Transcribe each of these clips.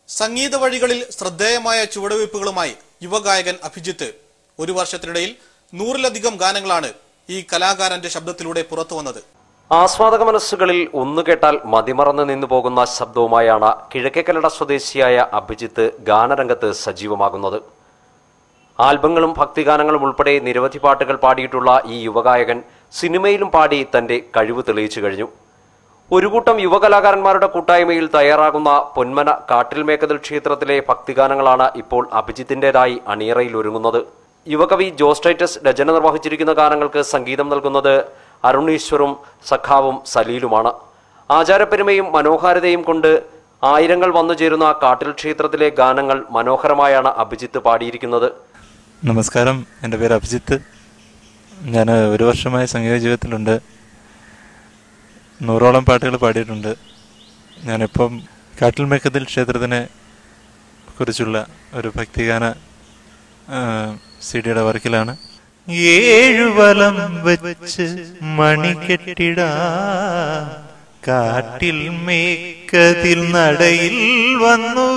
സംഗീത വഴികളിൽ ശ്രദ്ധേയമായ ചുവടുവയ്പ്പുകളുമായി യുവഗായകൻ അഭിജിത്ത് ഒരു വർഷത്തിനിടയിൽ 100-ലധികം ഗാനങ്ങളാണ് ഈ കലാകാരന്റെ ശബ്ദത്തിലൂടെ പുറത്തുവന്നത്. ആസ്വാദക മനസ്സുകളിൽ ഒന്നു കേട്ടാൽ മതിമറന്ന് നിന്നു പോകുന്ന ശബ്ദവുമായാണ് കിഴക്കേക്കല്ലട സ്വദേശിയായ അഭിജിത്ത് ഗാനരംഗത്ത് സജീവമാകുന്നത്. ആൽബങ്ങളും ഭക്തിഗാനങ്ങളും ഉൾപ്പെടെ നിരവധി പാട്ടുകൾ പാടിയിട്ടുള്ള ഈ യുവഗായകൻ സിനിമയിലും പാടി തന്റെ കഴിവ് തെളിയിച്ചു കഴിഞ്ഞു. ഒരു കൂട്ടം യുവകലാകാരന്മാരുടെ കൂട്ടായ്മയിൽ തയ്യാറാകുന്ന പൊന്മന കാട്ടിൽമേക്കതിൽ ക്ഷേത്രത്തിലെ ഭക്തിഗാനങ്ങളാണ് ഇപ്പോൾ അഭിജിത്തിന്റേതായി അണിയറയിൽ ഒരുങ്ങുന്നത്. യുവകവി ജോസ് ടൈറ്റസ് രചന നിർവഹിച്ചിരിക്കുന്ന ഗാനങ്ങൾക്ക് സംഗീതം നൽകുന്നത് അരുണീശ്വറും സഖാവും സലീലുമാണ്. ആചാരപ്പെരുമയും മനോഹാരിതയും കൊണ്ട് ആയിരങ്ങൾ വന്നുചേരുന്ന കാട്ടിൽ ക്ഷേത്രത്തിലെ ഗാനങ്ങൾ മനോഹരമായാണ് അഭിജിത്ത് പാടിയിരിക്കുന്നത്. നമസ്കാരം, എൻ്റെ പേര് അഭിജിത്ത്. ഞാൻ ഒരു വർഷമായി സംഗീത ജീവിതത്തിലുണ്ട്. 100ഓളം പാട്ടുകൾ പാടിയിട്ടുണ്ട്. ഞാനിപ്പം കാട്ടിൽമേക്കതിൽ ക്ഷേത്രത്തിനെ കുറിച്ചുള്ള ഒരു ഭക്തിഗാന CD-യുടെ വർക്കിലാണ്. 7 വലം വെച്ച് മണികെട്ടിട കാട്ടിൽ മേക്കതിൽ നടയിൽ വന്നു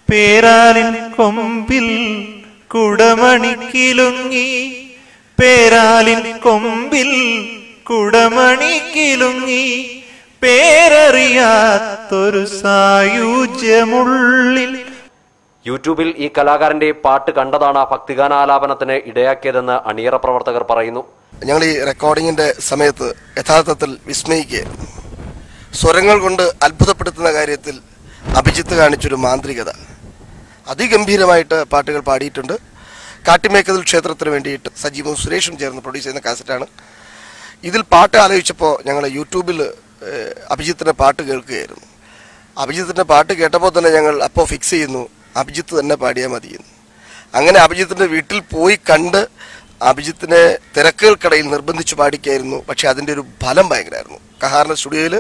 പേരാലിൻ കൊമ്പിൽ കുടമണിക്കിലുങ്ങി പേരാലിൻ കൊമ്പിൽ കുടമണിക്കിലുങ്ങി പേരറിയാത്തൊരു സായുജ്യമുള്ളിൽ. യൂട്യൂബിൽ ഈ കലാകാരന്റെ പാട്ട് കണ്ടതാണ് ഭക്തിഗാനാലാപനത്തിന് ഇടയാക്കിയതെന്ന് അണിയറ പ്രവർത്തകർ പറയുന്നു. ഞങ്ങൾ ഈ റെക്കോർഡിങ്ങിന്റെ സമയത്ത് യഥാർത്ഥത്തിൽ വിസ്മയിക്കുകയായിരുന്നു. സ്വരങ്ങൾ കൊണ്ട് അത്ഭുതപ്പെടുത്തുന്ന കാര്യത്തിൽ അഭിജിത്ത് കാണിച്ചൊരു മാന്ത്രികത. അതിഗംഭീരമായിട്ട് പാട്ടുകൾ പാടിയിട്ടുണ്ട്. കാട്ടിമേക്കതിൽ ക്ഷേത്രത്തിന് വേണ്ടിയിട്ട് സജീവും സുരേഷും ചേർന്ന് പ്രൊഡ്യൂസ് ചെയ്യുന്ന കാസറ്റാണ്. ഇതിൽ പാട്ട് ആലോചിച്ചപ്പോൾ ഞങ്ങൾ യൂട്യൂബിൽ അഭിജിത്തിൻ്റെ പാട്ട് കേൾക്കുകയായിരുന്നു. അഭിജിത്തിൻ്റെ പാട്ട് കേട്ടപ്പോൾ തന്നെ ഞങ്ങൾ അപ്പോൾ ഫിക്സ് ചെയ്യുന്നു, അഭിജിത്ത് തന്നെ പാടിയാൽ മതിയെന്ന്. അങ്ങനെ അഭിജിത്തിൻ്റെ വീട്ടിൽ പോയി കണ്ട് അഭിജിത്തിനെ തിരക്കുകൾക്കിടയിൽ നിർബന്ധിച്ച് പാടിക്കായിരുന്നു. പക്ഷേ അതിൻ്റെ ഒരു ഫലം ഭയങ്കരമായിരുന്നു. കഹാറിൻ്റെ സ്റ്റുഡിയോയിൽ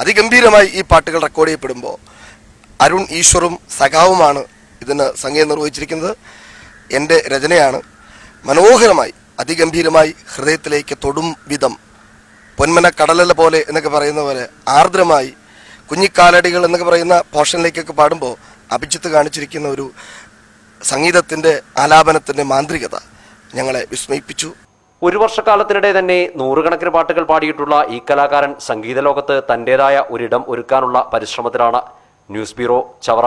അതിഗംഭീരമായി ഈ പാട്ടുകൾ റെക്കോർഡ് ചെയ്യപ്പെടുമ്പോൾ അരുൺ ഈശ്വറും സഖാവുമാണ് ഇതിന് സംഗീതം നിർവഹിച്ചിരിക്കുന്നത്. എൻ്റെ രചനയാണ്. മനോഹരമായി അതിഗംഭീരമായി ഹൃദയത്തിലേക്ക് തൊടും വിധം പൊന്മന കടലല പോലെ എന്നൊക്കെ പറയുന്ന പോലെ ആർദ്രമായി കുഞ്ഞിക്കാലടികൾ എന്നൊക്കെ പറയുന്ന പോർഷനിലേക്കൊക്കെ പാടുമ്പോൾ അഭിജിത്ത് കാണിച്ചിരിക്കുന്ന ഒരു സംഗീതത്തിൻ്റെ ആലാപനത്തിൻ്റെ മാന്ത്രികത ഞങ്ങളെ വിസ്മയിപ്പിച്ചു. ഒരു വർഷക്കാലത്തിനിടെ തന്നെ 100 കണക്കിന് പാട്ടുകൾ പാടിയിട്ടുള്ള ഈ കലാകാരൻ സംഗീത ലോകത്ത് തന്റേതായ ഒരിടം ഒരുക്കാനുള്ള പരിശ്രമത്തിലാണ്. News bureau, Chavara.